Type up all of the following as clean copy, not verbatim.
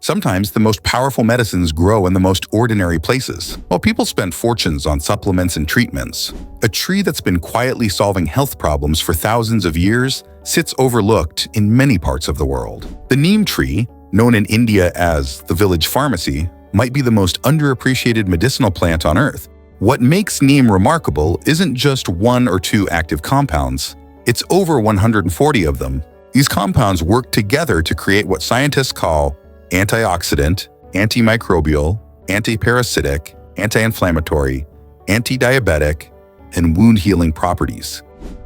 Sometimes the most powerful medicines grow in the most ordinary places. While people spend fortunes on supplements and treatments, a tree that's been quietly solving health problems for thousands of years sits overlooked in many parts of the world. The neem tree, known in India as the village pharmacy, might be the most underappreciated medicinal plant on Earth. What makes neem remarkable isn't just one or two active compounds, it's over 140 of them. These compounds work together to create what scientists call antioxidant, antimicrobial, antiparasitic, anti-inflammatory, antidiabetic, and wound-healing properties.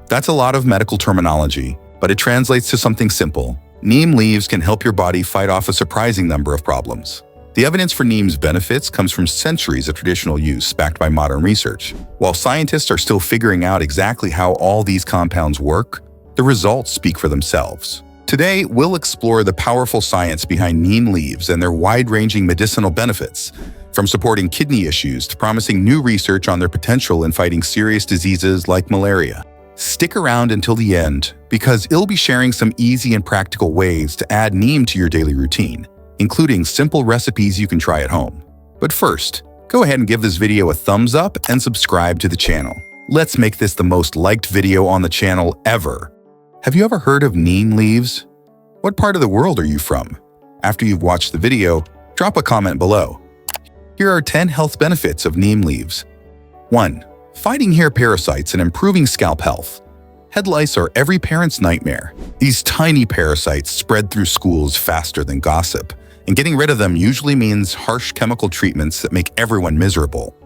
That's a lot of medical terminology, but it translates to something simple. Neem leaves can help your body fight off a surprising number of problems. The evidence for neem's benefits comes from centuries of traditional use backed by modern research. While scientists are still figuring out exactly how all these compounds work, the results speak for themselves. Today, we'll explore the powerful science behind neem leaves and their wide-ranging medicinal benefits, from supporting kidney issues to promising new research on their potential in fighting serious diseases like malaria. Stick around until the end, because I'll be sharing some easy and practical ways to add neem to your daily routine, including simple recipes you can try at home. But first, go ahead and give this video a thumbs up and subscribe to the channel. Let's make this the most liked video on the channel ever. Have you ever heard of neem leaves? What part of the world are you from? After you've watched the video, drop a comment below. Here are 10 health benefits of neem leaves. 1. Fighting hair parasites and improving scalp health. Head lice are every parent's nightmare. These tiny parasites spread through schools faster than gossip, and getting rid of them usually means harsh chemical treatments that make everyone miserable.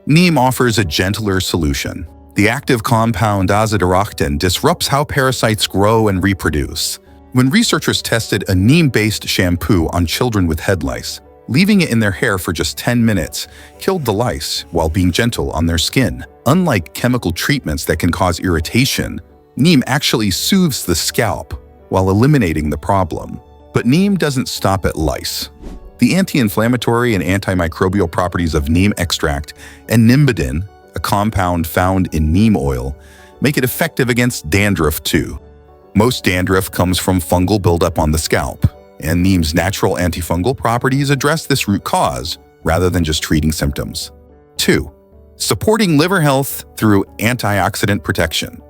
Neem offers a gentler solution. The active compound antidiabetic disrupts how parasites grow and reproduce. When researchers tested a neem-based shampoo on children with head lice, leaving it in their hair for just 10 minutes killed the lice while being gentle on their skin. Unlike chemical treatments that can cause irritation, neem actually soothes the scalp while eliminating the problem. But neem doesn't stop at lice. The anti-inflammatory and antimicrobial properties of neem extract and nimbidin, a compound found in neem oil, make it effective against dandruff too. Most dandruff comes from fungal buildup on the scalp, and neem's natural antifungal properties address this root cause rather than just treating symptoms. 2. Supporting liver health through antioxidant protection.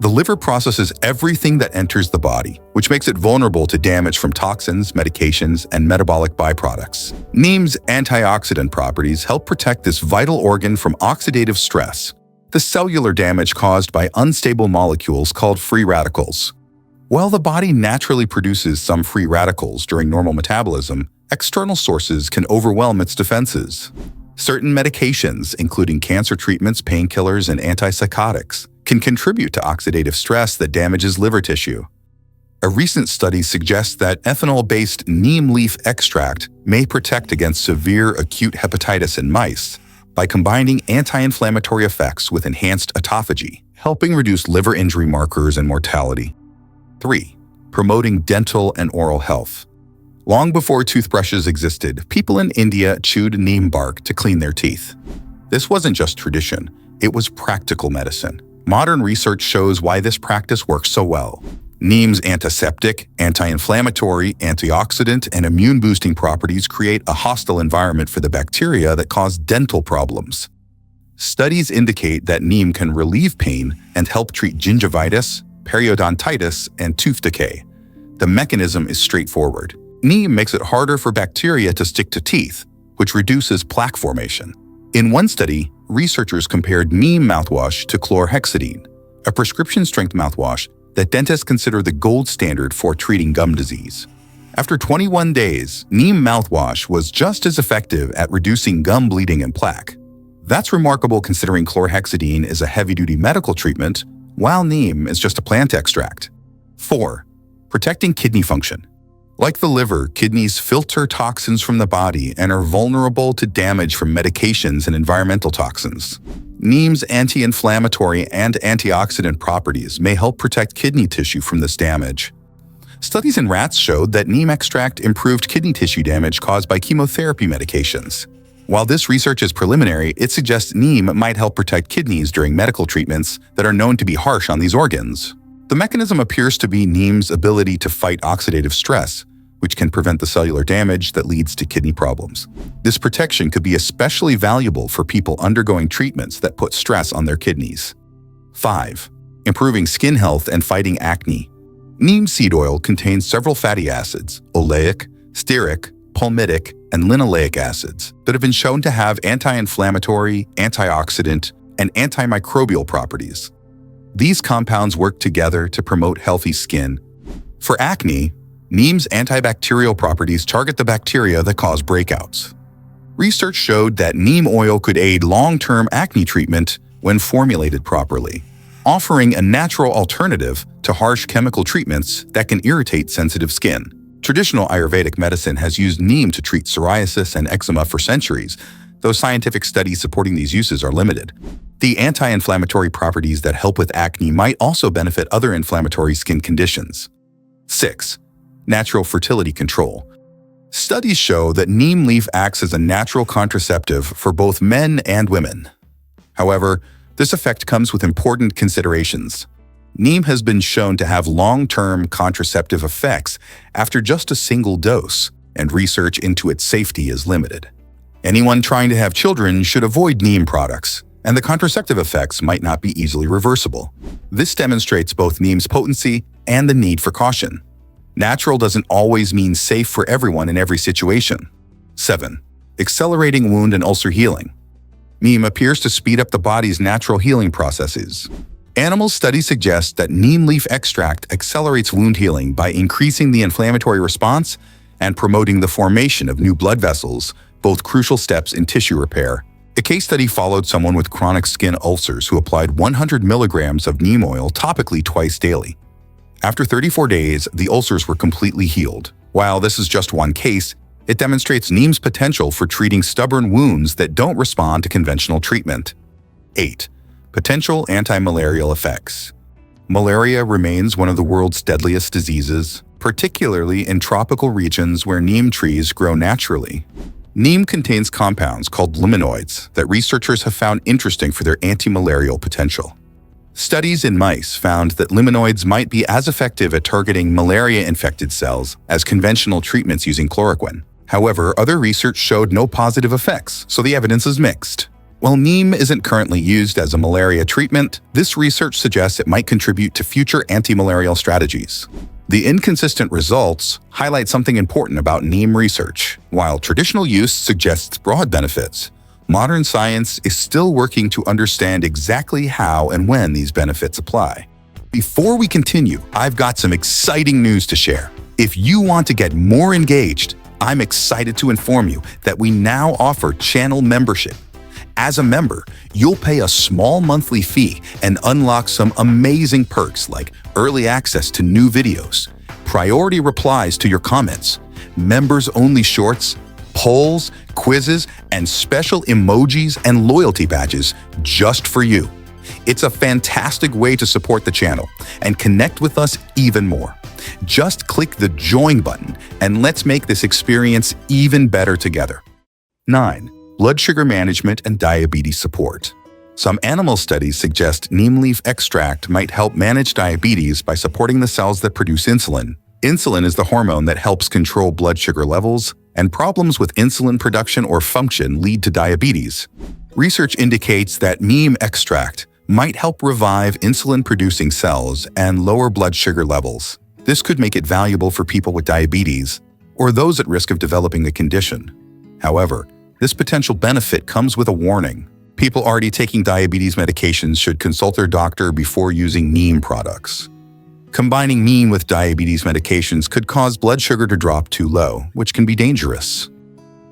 The liver processes everything that enters the body, which makes it vulnerable to damage from toxins, medications, and metabolic byproducts. Neem's antioxidant properties help protect this vital organ from oxidative stress, the cellular damage caused by unstable molecules called free radicals. While the body naturally produces some free radicals during normal metabolism, external sources can overwhelm its defenses. Certain medications, including cancer treatments, painkillers, and antipsychotics, can contribute to oxidative stress that damages liver tissue. A recent study suggests that ethanol-based neem leaf extract may protect against severe acute hepatitis in mice by combining anti-inflammatory effects with enhanced autophagy, helping reduce liver injury markers and mortality. 3. Promoting dental and oral health. Long before toothbrushes existed, people in India chewed neem bark to clean their teeth. This wasn't just tradition, it was practical medicine. Modern research shows why this practice works so well. Neem's antiseptic, anti-inflammatory, antioxidant, and immune-boosting properties create a hostile environment for the bacteria that cause dental problems. Studies indicate that neem can relieve pain and help treat gingivitis, periodontitis, and tooth decay. The mechanism is straightforward. Neem makes it harder for bacteria to stick to teeth, which reduces plaque formation. In one study, researchers compared neem mouthwash to chlorhexidine, a prescription-strength mouthwash that dentists consider the gold standard for treating gum disease. After 21 days, neem mouthwash was just as effective at reducing gum bleeding and plaque. That's remarkable considering chlorhexidine is a heavy-duty medical treatment, while neem is just a plant extract. 4. Protecting kidney function. Like the liver, kidneys filter toxins from the body and are vulnerable to damage from medications and environmental toxins. Neem's anti-inflammatory and antioxidant properties may help protect kidney tissue from this damage. Studies in rats showed that neem extract improved kidney tissue damage caused by chemotherapy medications. While this research is preliminary, it suggests neem might help protect kidneys during medical treatments that are known to be harsh on these organs. The mechanism appears to be neem's ability to fight oxidative stress, which can prevent the cellular damage that leads to kidney problems. This protection could be especially valuable for people undergoing treatments that put stress on their kidneys. 5. Improving skin health and fighting acne. Neem seed oil contains several fatty acids, oleic, stearic, palmitic, and linoleic acids that have been shown to have anti-inflammatory, antioxidant, and antimicrobial properties. These compounds work together to promote healthy skin. For acne, neem's antibacterial properties target the bacteria that cause breakouts. Research showed that neem oil could aid long-term acne treatment when formulated properly, offering a natural alternative to harsh chemical treatments that can irritate sensitive skin. Traditional Ayurvedic medicine has used neem to treat psoriasis and eczema for centuries, though scientific studies supporting these uses are limited. The anti-inflammatory properties that help with acne might also benefit other inflammatory skin conditions. 6. Natural fertility control. Studies show that neem leaf acts as a natural contraceptive for both men and women. However, this effect comes with important considerations. Neem has been shown to have long-term contraceptive effects after just a single dose, and research into its safety is limited. Anyone trying to have children should avoid neem products, and the contraceptive effects might not be easily reversible. This demonstrates both neem's potency and the need for caution. Natural doesn't always mean safe for everyone in every situation. 7. Accelerating wound and ulcer healing. Neem appears to speed up the body's natural healing processes. Animal studies suggest that neem leaf extract accelerates wound healing by increasing the inflammatory response and promoting the formation of new blood vessels, both crucial steps in tissue repair. A case study followed someone with chronic skin ulcers who applied 100 milligrams of neem oil topically twice daily. After 34 days, the ulcers were completely healed. While this is just one case, it demonstrates neem's potential for treating stubborn wounds that don't respond to conventional treatment. 8. Potential anti-malarial effects. Malaria remains one of the world's deadliest diseases, particularly in tropical regions where neem trees grow naturally. Neem contains compounds called liminoids that researchers have found interesting for their anti-malarial potential. Studies in mice found that liminoids might be as effective at targeting malaria-infected cells as conventional treatments using chloroquine. However, other research showed no positive effects, so the evidence is mixed. While neem isn't currently used as a malaria treatment, this research suggests it might contribute to future anti-malarial strategies. The inconsistent results highlight something important about neem research. While traditional use suggests broad benefits, modern science is still working to understand exactly how and when these benefits apply. Before we continue, I've got some exciting news to share. If you want to get more engaged, I'm excited to inform you that we now offer channel membership. As a member, you'll pay a small monthly fee and unlock some amazing perks like early access to new videos, priority replies to your comments, members-only shorts, polls, quizzes, and special emojis and loyalty badges just for you. It's a fantastic way to support the channel and connect with us even more. Just click the join button and let's make this experience even better together. 9. Blood sugar management and diabetes support. Some animal studies suggest neem leaf extract might help manage diabetes by supporting the cells that produce insulin. Insulin is the hormone that helps control blood sugar levels, and problems with insulin production or function lead to diabetes. Research indicates that neem extract might help revive insulin-producing cells and lower blood sugar levels. This could make it valuable for people with diabetes or those at risk of developing the condition. However, this potential benefit comes with a warning. People already taking diabetes medications should consult their doctor before using neem products. Combining neem with diabetes medications could cause blood sugar to drop too low, which can be dangerous.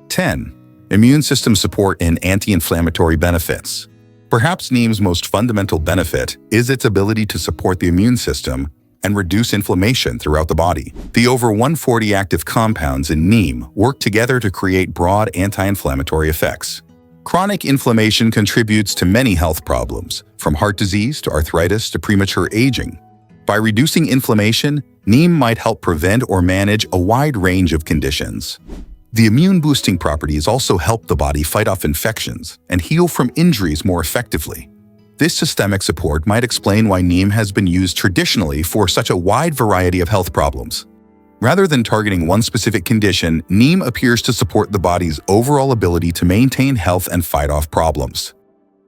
10. Immune system support and anti-inflammatory benefits. Perhaps neem's most fundamental benefit is its ability to support the immune system and reduce inflammation throughout the body. The over 140 active compounds in neem work together to create broad anti-inflammatory effects. Chronic inflammation contributes to many health problems, from heart disease to arthritis to premature aging. By reducing inflammation, neem might help prevent or manage a wide range of conditions. The immune-boosting properties also help the body fight off infections and heal from injuries more effectively. This systemic support might explain why neem has been used traditionally for such a wide variety of health problems. Rather than targeting one specific condition, neem appears to support the body's overall ability to maintain health and fight off problems.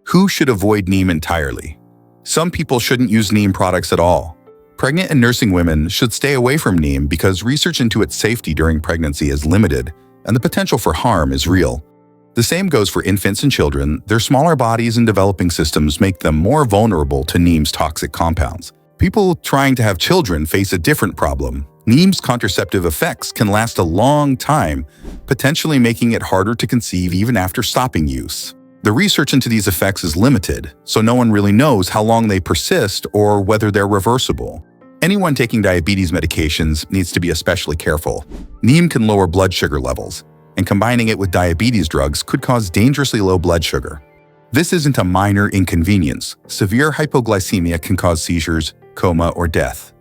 Who should avoid neem entirely? Some people shouldn't use neem products at all. Pregnant and nursing women should stay away from neem because research into its safety during pregnancy is limited and the potential for harm is real. The same goes for infants and children. Their smaller bodies and developing systems make them more vulnerable to neem's toxic compounds. People trying to have children face a different problem. Neem's contraceptive effects can last a long time, potentially making it harder to conceive even after stopping use. The research into these effects is limited, so no one really knows how long they persist or whether they're reversible. Anyone taking diabetes medications needs to be especially careful. Neem can lower blood sugar levels, and combining it with diabetes drugs could cause dangerously low blood sugar. This isn't a minor inconvenience. Severe hypoglycemia can cause seizures, coma, or death.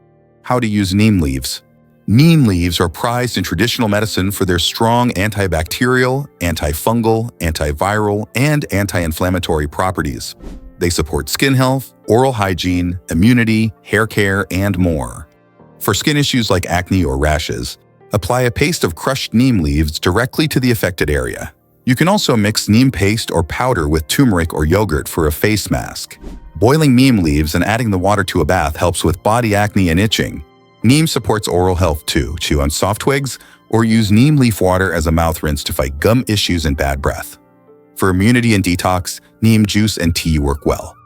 How to use neem leaves. Neem leaves are prized in traditional medicine for their strong antibacterial, antifungal, antiviral, and anti-inflammatory properties. They support skin health, oral hygiene, immunity, hair care, and more. For skin issues like acne or rashes, apply a paste of crushed neem leaves directly to the affected area. You can also mix neem paste or powder with turmeric or yogurt for a face mask. Boiling neem leaves and adding the water to a bath helps with body acne and itching. Neem supports oral health too. Chew on soft twigs or use neem leaf water as a mouth rinse to fight gum issues and bad breath. For immunity and detox, neem juice and tea work well.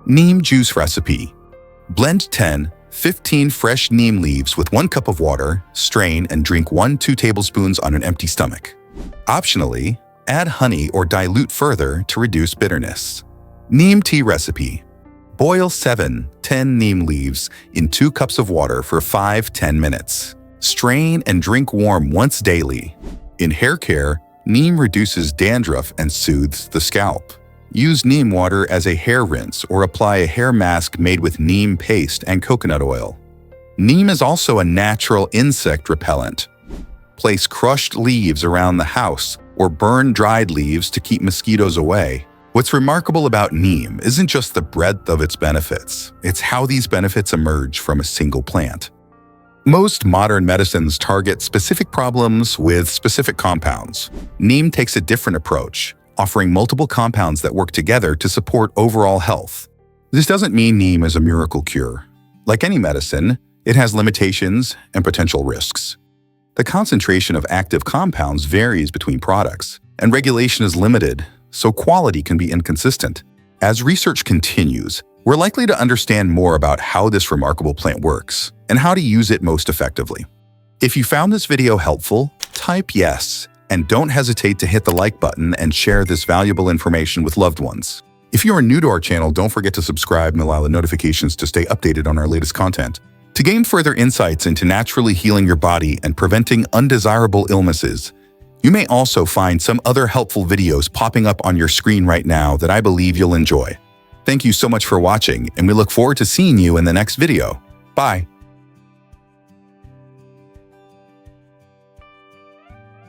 Neem juice recipe. Blend 10-15 fresh neem leaves with 1 cup of water, strain, and drink 1-2 tablespoons on an empty stomach. Optionally, add honey or dilute further to reduce bitterness. Neem tea recipe. Boil 7-10 neem leaves in 2 cups of water for 5-10 minutes. Strain and drink warm once daily. In hair care, neem reduces dandruff and soothes the scalp. Use neem water as a hair rinse or apply a hair mask made with neem paste and coconut oil. Neem is also a natural insect repellent. Place crushed leaves around the house or burn dried leaves to keep mosquitoes away. What's remarkable about neem isn't just the breadth of its benefits, it's how these benefits emerge from a single plant. Most modern medicines target specific problems with specific compounds. Neem takes a different approach, offering multiple compounds that work together to support overall health. This doesn't mean neem is a miracle cure. Like any medicine, it has limitations and potential risks. The concentration of active compounds varies between products, and regulation is limited, so quality can be inconsistent. As research continues, we're likely to understand more about how this remarkable plant works and how to use it most effectively. If you found this video helpful, type yes, and don't hesitate to hit the like button and share this valuable information with loved ones. If you are new to our channel, don't forget to subscribe and allow the notifications to stay updated on our latest content. To gain further insights into naturally healing your body and preventing undesirable illnesses, you may also find some other helpful videos popping up on your screen right now that I believe you'll enjoy. Thank you so much for watching, and we look forward to seeing you in the next video. Bye.